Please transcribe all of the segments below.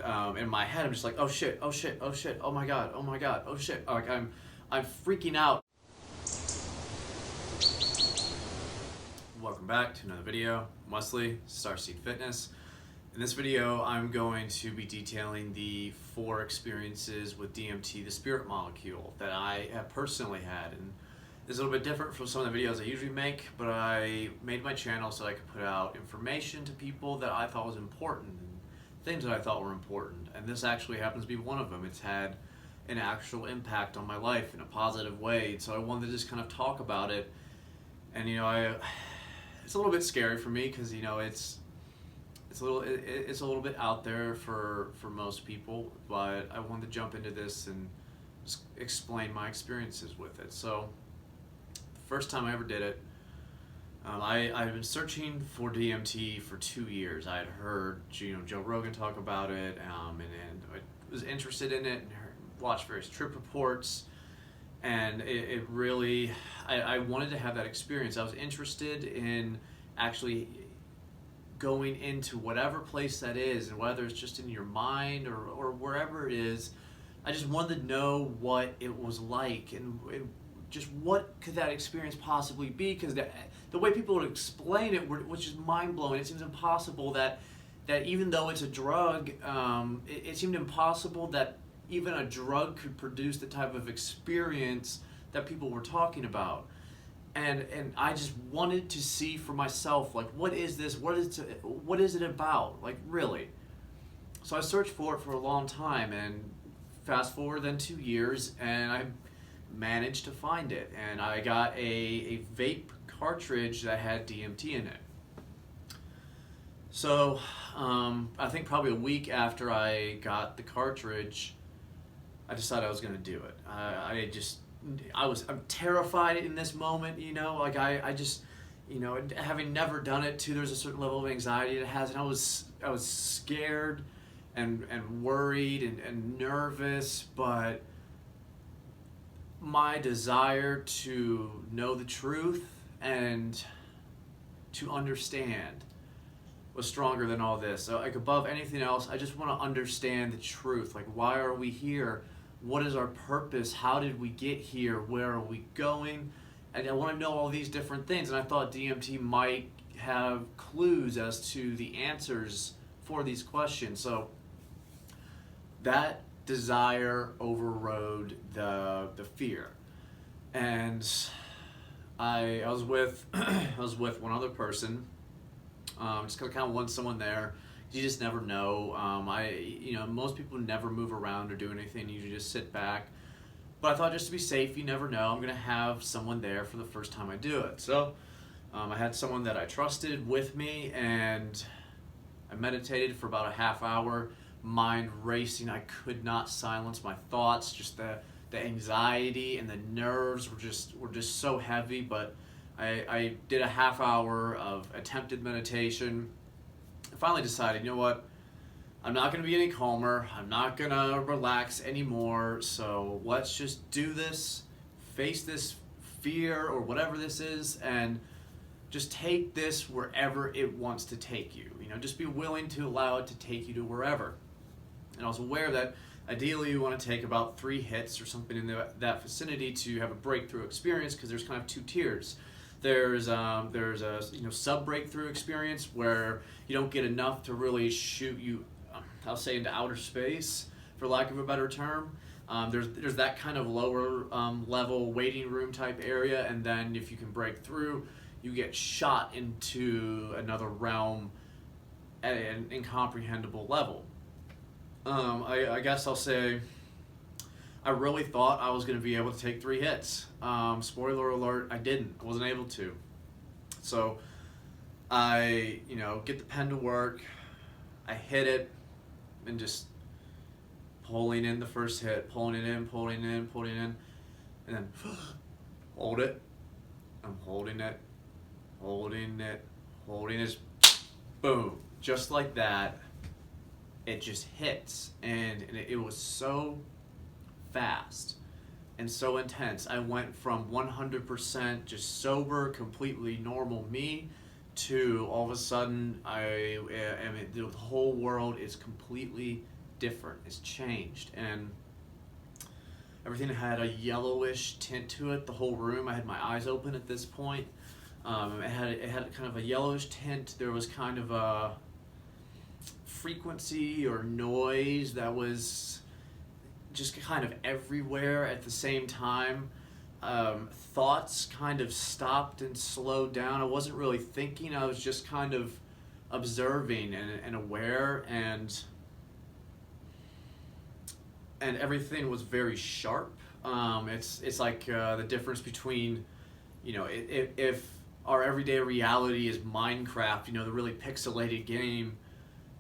in my head, I'm just like, oh shit, oh shit, oh shit, oh my god, oh my god, oh shit. Like I'm freaking out. Welcome back to another video. I'm Wesley, Starseed Fitness. In this video, I'm going to be detailing the 4 experiences with DMT, the spirit molecule, that I have personally had. And it's a little bit different from some of the videos I usually make, but I made my channel so I could put out information to people that I thought was important, and things that I thought were important. And this actually happens to be one of them. It's had an actual impact on my life in a positive way. So I wanted to just kind of talk about it. And it's a little bit scary for me because it's a little bit out there for most people, but I wanted to jump into this and just explain my experiences with it. So the first time I ever did it, I've been searching for DMT for 2 years. I had heard Joe Rogan talk about it, and I was interested in it and watched various trip reports. And it really, I wanted to have that experience. I was interested in actually going into whatever place that is, and whether it's just in your mind or wherever it is. I just wanted to know what it was like, and just what could that experience possibly be, because the way people would explain it was just mind-blowing. It seems impossible that even though it's a drug, it seemed impossible that even a drug could produce the type of experience that people were talking about. And I just wanted to see for myself, like, what is this? What is it about? Like, really? So I searched for it for a long time, and fast forward then 2 years, and I managed to find it. And I got a vape cartridge that had DMT in it. So I think probably a week after I got the cartridge, I decided I was going to do it. I'm terrified in this moment, like I just, having never done it too, there's a certain level of anxiety it has, and I was scared and worried and nervous, but my desire to know the truth and to understand was stronger than all this. So, like, above anything else, I just want to understand the truth. Like, why are we here? What is our purpose? How did we get here? Where are we going? And I want to know all these different things. And I thought DMT might have clues as to the answers for these questions. So that desire overrode the fear. And I was with one other person. Just kind of want someone there. You just never know. Most people never move around or do anything. You just sit back. But I thought, just to be safe, you never know, I'm going to have someone there for the first time I do it. So I had someone that I trusted with me, and I meditated for about a half hour, mind racing. I could not silence my thoughts. Just the anxiety and the nerves were just so heavy. But I did a half hour of attempted meditation. I finally decided, you know what, I'm not going to be any calmer, I'm not going to relax anymore, so let's just do this, face this fear or whatever this is, and just take this wherever it wants to take you. Just be willing to allow it to take you to wherever. And I was aware that ideally you want to take about 3 hits or something in that vicinity to have a breakthrough experience, because there's kind of 2 tiers. There's a sub-breakthrough experience where you don't get enough to really shoot you, I'll say, into outer space, for lack of a better term. There's that kind of lower level waiting room type area, and then if you can break through, you get shot into another realm at an incomprehensible level. I guess I'll say, I really thought I was going to be able to take 3 hits. Spoiler alert, I didn't. I wasn't able to. So I, get the pen to work. I hit it, and just pulling in the first hit, pulling it in, and then hold it. I'm holding it, holding it, boom. Just like that, it just hits. And it was so fast and so intense. I went from 100% just sober, completely normal me, to all of a sudden the whole world is completely different. It's changed, and everything had a yellowish tint to it. The whole room, I had my eyes open at this point. It had kind of a yellowish tint. There was kind of a frequency or noise that was just kind of everywhere at the same time. Thoughts kind of stopped and slowed down. I wasn't really thinking. I was just kind of observing and aware, and everything was very sharp. It's like the difference between, if our everyday reality is Minecraft, the really pixelated game,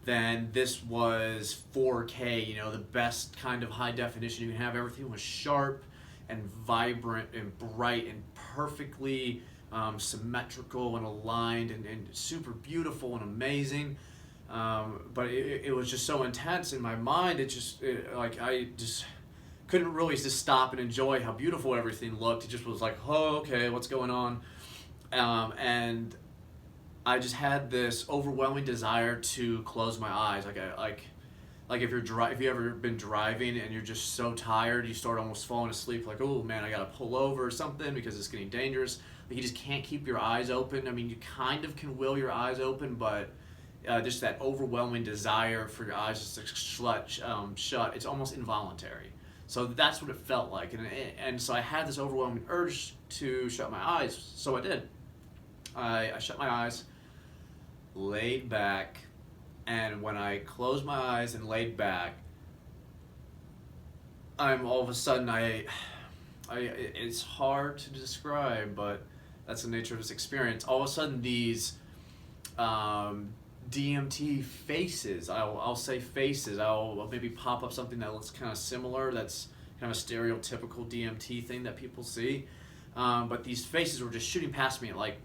then this was 4K, the best kind of high definition you can have. Everything was sharp and vibrant and bright and perfectly symmetrical and aligned and super beautiful and amazing. But it was just so intense in my mind. I just couldn't really just stop and enjoy how beautiful everything looked. It just was like, oh, okay, what's going on? And I just had this overwhelming desire to close my eyes. Like if you've ever been driving and you're just so tired, you start almost falling asleep. Like, oh man, I gotta pull over or something because it's getting dangerous. Like, you just can't keep your eyes open. I mean, you kind of can will your eyes open, but just that overwhelming desire for your eyes just to shut. It's almost involuntary. So that's what it felt like, and so I had this overwhelming urge to shut my eyes. So I did. I shut my eyes, laid back, and when I closed my eyes and laid back, I'm all of a sudden it's hard to describe, but that's the nature of this experience. All of a sudden, these DMT faces, I'll say faces, I'll maybe pop up something that looks kind of similar, that's kind of a stereotypical DMT thing that people see, but these faces were just shooting past me at like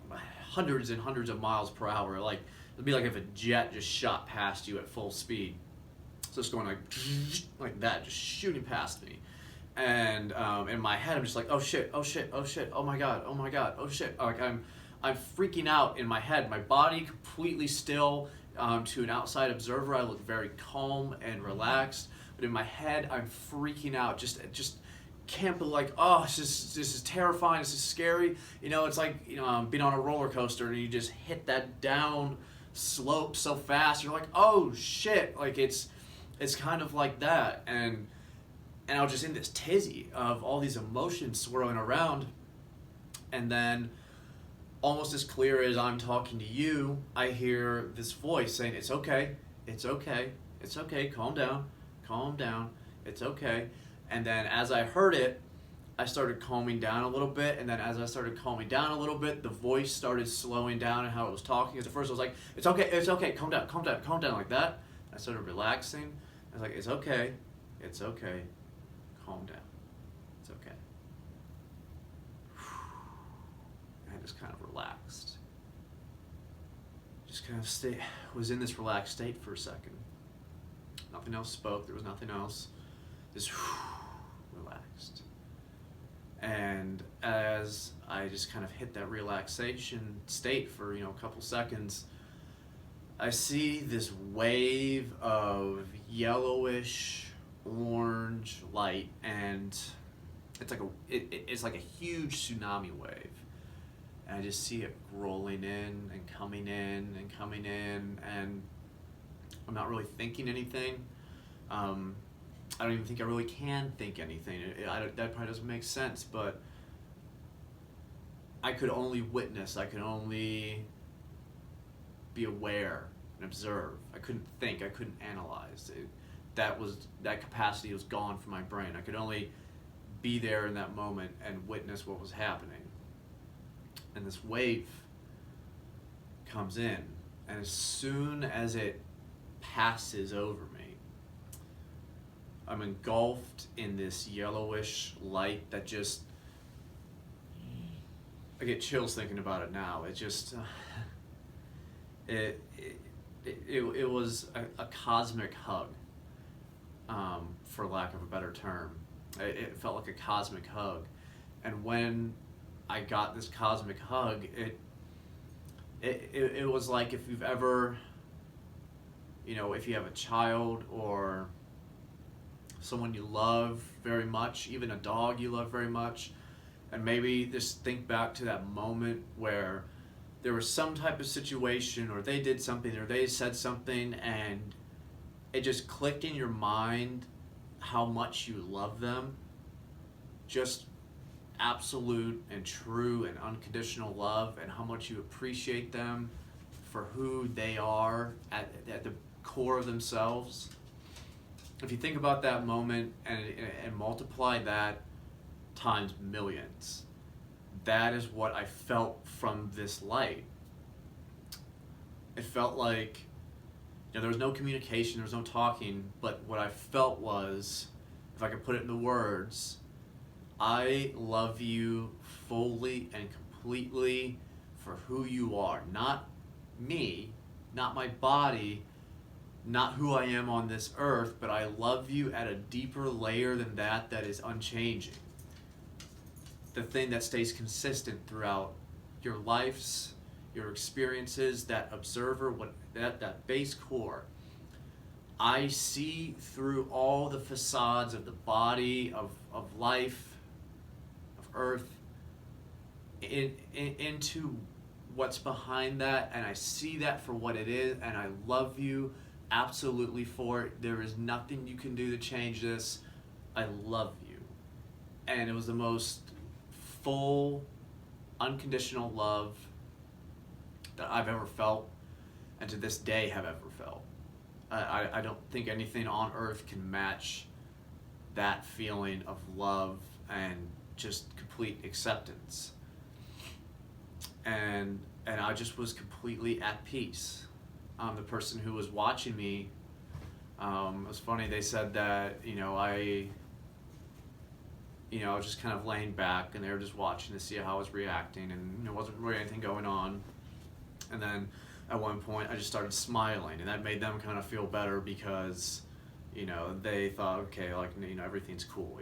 hundreds and hundreds of miles per hour. Like, it'd be like if a jet just shot past you at full speed. So it's going like that, just shooting past me. And in my head, I'm just like, oh shit, oh shit, oh shit, oh my god, oh shit. Like, I'm freaking out in my head. My body completely still. To an outside observer, I look very calm and relaxed. But in my head, I'm freaking out. Just can't believe, like, oh, this is terrifying. This is scary. It's like being on a roller coaster and you just hit that down slope so fast. You're like, oh shit. Like, it's kind of like that. And I was just in this tizzy of all these emotions swirling around, and then, almost as clear as I'm talking to you, I hear this voice saying, it's okay, it's okay, it's okay, calm down, it's okay. And then as I heard it, I started calming down a little bit, and then as I started calming down a little bit, the voice started slowing down and how it was talking. At first I was like, it's okay, calm down, like that. I started relaxing. I was like, it's okay, calm down, it's okay. I just kind of relaxed. Just kind of was in this relaxed state for a second. Nothing else spoke, there was nothing else. Just relaxed. And as I just kind of hit that relaxation state for, a couple seconds, I see this wave of yellowish orange light, and it's like a huge tsunami wave. And I just see it rolling in and coming in and coming in, and I'm not really thinking anything. I don't even think I really can think anything. That probably doesn't make sense, but I could only witness, I could only be aware and observe. I couldn't think, I couldn't analyze. That capacity was gone from my brain. I could only be there in that moment and witness what was happening. And this wave comes in, and as soon as it passes over me, I'm engulfed in this yellowish light that just, I get chills thinking about it now. It just, it was a cosmic hug, for lack of a better term. It felt like a cosmic hug. And when I got this cosmic hug, it was like if you've ever, if you have a child or someone you love very much, even a dog you love very much, and maybe just think back to that moment where there was some type of situation, or they did something, or they said something, and it just clicked in your mind how much you love them. Just absolute and true and unconditional love, and how much you appreciate them for who they are at the core of themselves. If you think about that moment and multiply that times millions, that is what I felt from this light. It felt like, there was no communication, there was no talking, but what I felt was, if I could put it into words, I love you fully and completely for who you are. Not me, not my body, not who I am on this earth, but I love you at a deeper layer than that is unchanging. The thing that stays consistent throughout your lives, your experiences, that observer, that base core. I see through all the facades of the body, of life, of earth, into what's behind that, and I see that for what it is, and I love you absolutely for it. There is nothing you can do to change this. I love you. And it was the most full, unconditional love that I've ever felt, and to this day have ever felt. I don't think anything on earth can match that feeling of love and just complete acceptance. And I just was completely at peace. The person who was watching me, it was funny, they said that, I was just kind of laying back, and they were just watching to see how I was reacting, and there wasn't really anything going on. And then at one point I just started smiling, and that made them kind of feel better because, they thought, okay, like, everything's cool,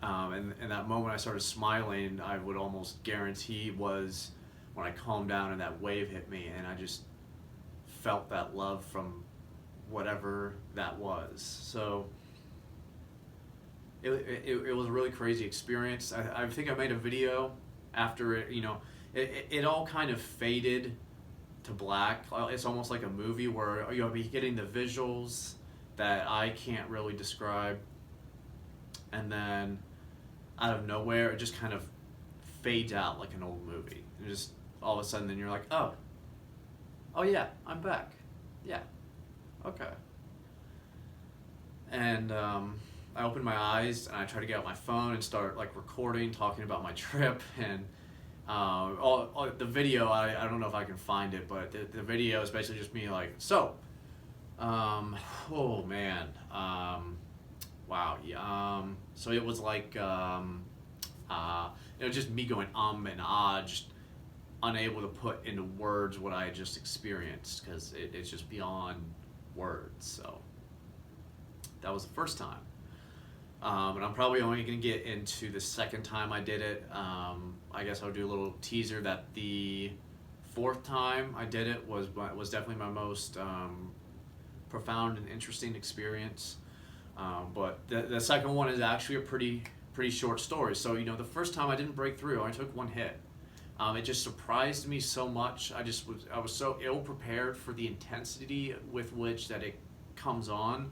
and that moment I started smiling, I would almost guarantee was when I calmed down and that wave hit me, and I just felt that love from whatever that was. So it was a really crazy experience. I think I made a video after it, it all kind of faded to black. It's almost like a movie where you'll be getting the visuals that I can't really describe, and then out of nowhere it just kind of fades out like an old movie. And just all of a sudden then you're like, oh yeah, I'm back. Yeah, okay. And I opened my eyes and I tried to get out my phone and start like recording, talking about my trip, and the video, I don't know if I can find it, but the video is basically just me like, oh man, wow, yeah, so it was like, it was just me going and just unable to put into words what I just experienced, because it's just beyond words. So that was the first time. And I'm probably only going to get into the second time I did it. I guess I'll do a little teaser that the fourth time I did it was definitely my most profound and interesting experience. But the second one is actually a pretty short story. So, the first time I didn't break through, I took one hit. It just surprised me so much. I was so ill prepared for the intensity with which that it comes on,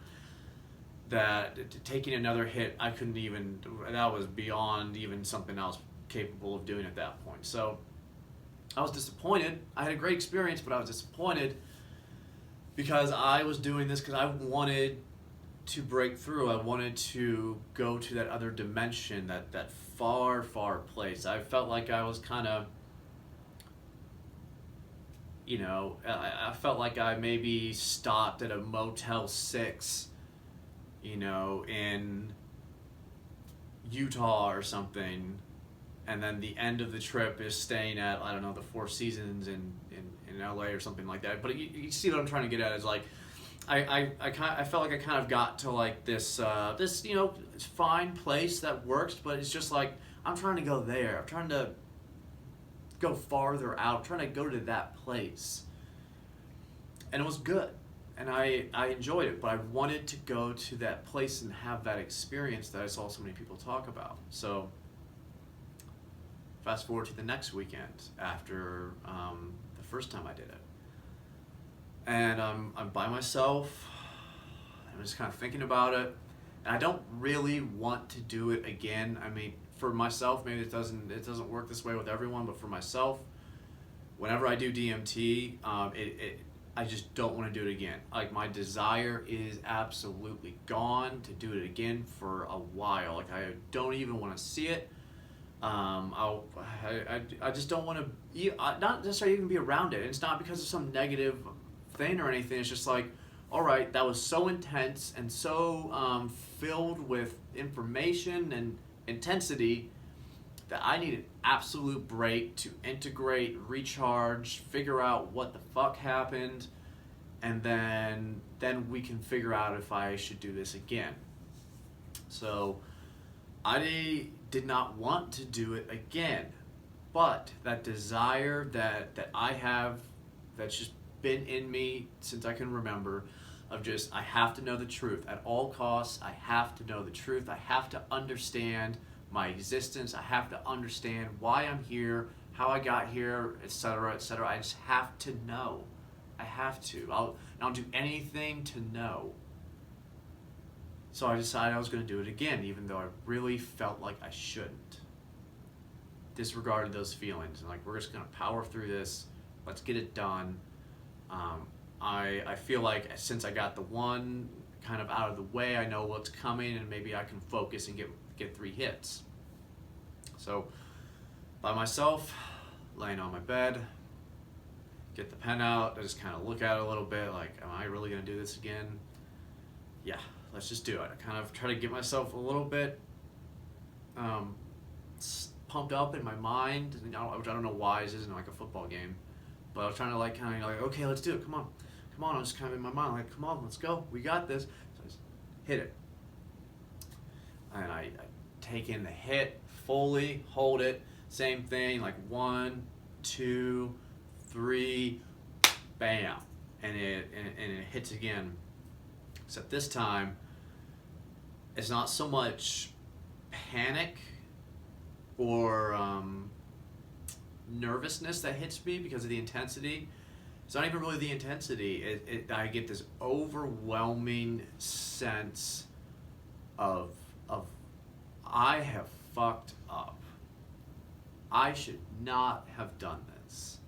that taking another hit, I couldn't even, that was beyond even something I was capable of doing at that point. So I was disappointed. I had a great experience, but I was disappointed because I was doing this because I wanted to break through. I wanted to go to that other dimension, that far, far place. I felt like I was kind of, I felt like I maybe stopped at a Motel 6, in Utah or something, and then the end of the trip is staying at, I don't know, the Four Seasons in LA or something like that. But you see what I'm trying to get at is like, I felt like I kind of got to like this fine place that works, but it's just like, I'm trying to go there. I'm trying to go farther out. I'm trying to go to that place. And it was good. and I enjoyed it, but I wanted to go to that place and have that experience that I saw so many people talk about. So fast forward to the next weekend after the first time I did it. And I'm by myself. I'm just kind of thinking about it. And I don't really want to do it again. I mean, for myself, maybe it doesn't work this way with everyone, but for myself, whenever I do DMT, I just don't want to do it again. Like, my desire is absolutely gone to do it again for a while. Like, I don't even want to see it. I just don't want to, not necessarily even be around it. It's not because of some negative thing or anything. It's just like, all right, that was so intense and so filled with information and intensity that I need an absolute break to integrate, recharge, figure out what the fuck happened, and then we can figure out if I should do this again. So I did not want to do it again, but that desire that I have, that's just been in me since I can remember, of just, I have to know the truth at all costs. I have to know the truth. I have to understand my existence. I have to understand why I'm here, how I got here, etc., etc. I just have to know. I have to. I'll do anything to know. So I decided I was going to do it again, even though I really felt like I shouldn't. Disregarded those feelings, and like, we're just going to power through this. Let's get it done. I feel like since I got the one kind of out of the way, I know what's coming, and maybe I can focus and get 3 hits. So by myself, laying on my bed, get the pen out, I just kind of look at it a little bit, like, am I really going to do this again? Yeah, let's just do it. I kind of try to get myself a little bit pumped up in my mind, which I don't know why. This isn't like a football game, but I was trying to like kind of like, okay, let's do it. Come on. I was just kind of in my mind like, come on, let's go. We got this. So I just hit it, and I take in the hit fully, hold it, same thing, like 1, 2, 3, bam, and it hits again. Except this time, it's not so much panic or nervousness that hits me because of the intensity. It's not even really the intensity. I get this overwhelming sense of I have fucked up. I should not have done this.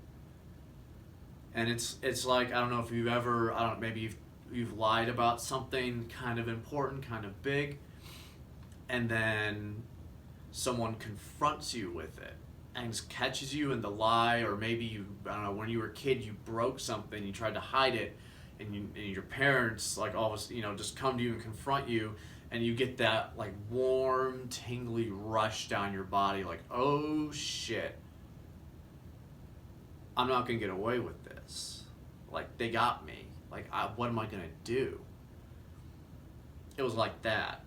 And it's like, I don't know if you've ever, maybe you've lied about something kind of important, kind of big, and then someone confronts you with it and catches you in the lie, or maybe you, I don't know, when you were a kid you broke something, you tried to hide it, and your parents like always, just come to you and confront you, and you get that like warm, tingly rush down your body, like, oh shit, I'm not gonna get away with this. Like, they got me. Like, what am I gonna do? It was like that.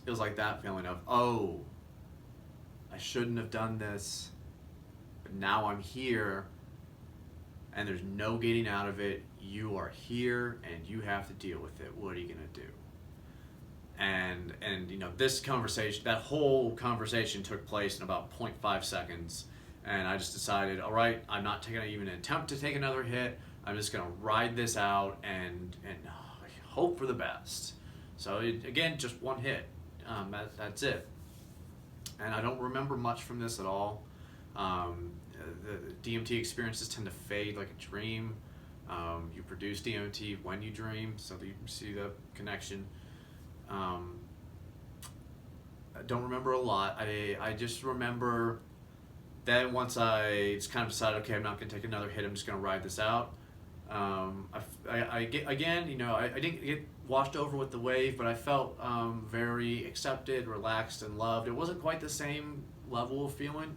It was like that feeling of, oh, I shouldn't have done this, but now I'm here, and there's no getting out of it. You are here, and you have to deal with it. What are you gonna do? And this conversation, that whole conversation took place in about 0.5 seconds, and I just decided, all right, I'm not taking even an attempt to take another hit. I'm just gonna ride this out and hope for the best. So again, just one hit. That's it. And I don't remember much from this at all. The DMT experiences tend to fade like a dream. You produce DMT when you dream, so that you can see the connection. I don't remember a lot. I just remember then once I just kind of decided, okay, I'm not going to take another hit, I'm just going to ride this out. I didn't get washed over with the wave, but I felt very accepted, relaxed, and loved. It wasn't quite the same level of feeling,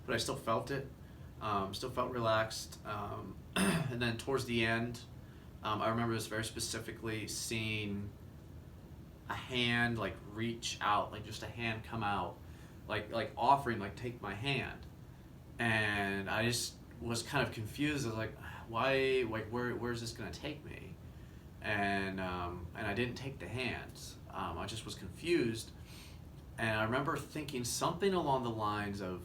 but I still felt it. Still felt relaxed. And then towards the end, I remember this very specifically, seeing a hand like reach out, like just a hand come out, like offering, like, take my hand. And I just was kind of confused. I was like, why, like, where's this gonna take me? And I didn't take the hands. I just was confused, and I remember thinking something along the lines of,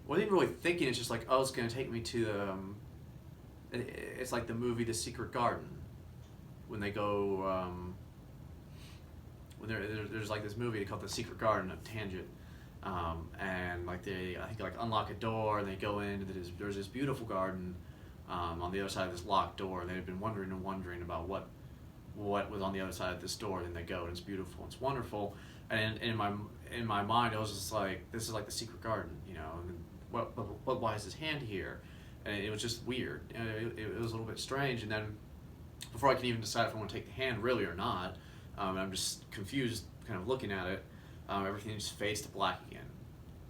well, I wasn't really thinking. It's just like, oh, it's gonna take me to the. It's like the movie The Secret Garden, when they go. When there's like this movie called The Secret Garden, a tangent, and like I think like unlock a door and they go in and there's this beautiful garden, on the other side of this locked door, and they had been wondering and wondering about what was on the other side of this door, and then they go and it's beautiful, it's wonderful, and in my mind I was just like, this is like the secret garden, you know, and but why is his hand here? And it was just weird, and it was a little bit strange, and then before I can even decide if I want to take the hand really or not, and I'm just confused kind of looking at it, everything just fades to black again,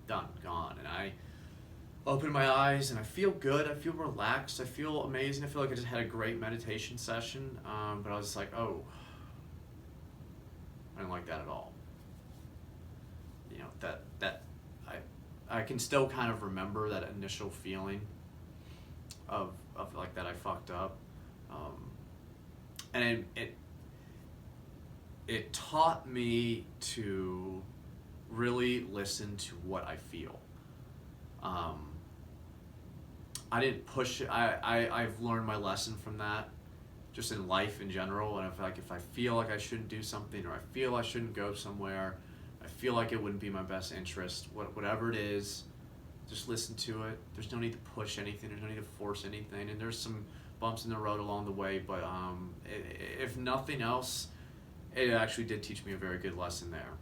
done, gone, and I open my eyes and I feel good, I feel relaxed, I feel amazing, I feel like I just had a great meditation session, but I was just like, oh, I didn't like that at all. You know, that I can still kind of remember that initial feeling of like that I fucked up, and it taught me to really listen to what I feel. I didn't push it. I've learned my lesson from that, just in life in general. And if I feel like I shouldn't do something, or I feel I shouldn't go somewhere, I feel like it wouldn't be my best interest, whatever it is, just listen to it. There's no need to push anything. There's no need to force anything. And there's some bumps in the road along the way, but if nothing else, it actually did teach me a very good lesson there.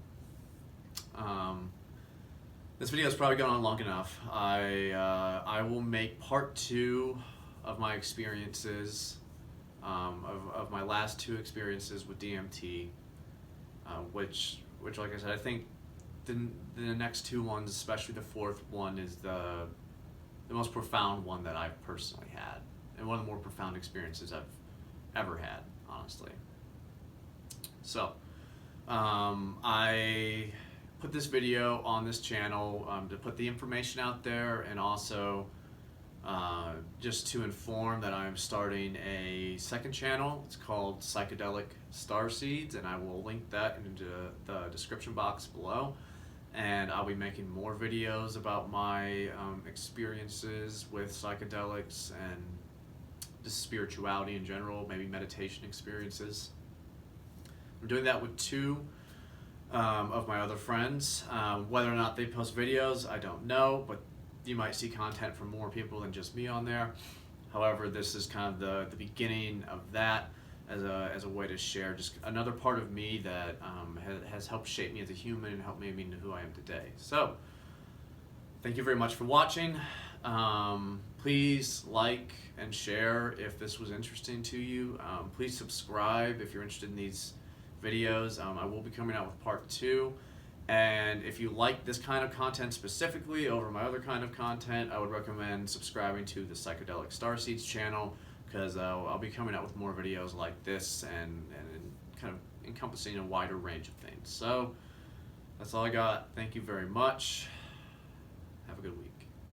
This video has probably gone on long enough. I will make part 2 of my experiences, of my last 2 experiences with DMT, which like I said, I think the next 2 ones, especially the 4th one, is the most profound one that I've personally had, and one of the more profound experiences I've ever had, honestly. So, I put this video on this channel to put the information out there, and also just to inform that I'm starting a second channel. It's called Psychedelic Starseeds, and I will link that into the description box below. And I'll be making more videos about my experiences with psychedelics and just spirituality in general, maybe meditation experiences. I'm doing that with 2 of my other friends. Whether or not they post videos, I don't know, but you might see content from more people than just me on there. However, this is kind of the beginning of that, as a way to share just another part of me that has helped shape me as a human and helped me into who I am today. So, thank you very much for watching. Please like and share if this was interesting to you. Please subscribe if you're interested in these videos. I will be coming out with part 2. And if you like this kind of content specifically over my other kind of content, I would recommend subscribing to the Psychedelic Starseeds channel, because I'll be coming out with more videos like this and kind of encompassing a wider range of things. So that's all I got. Thank you very much. Have a good week.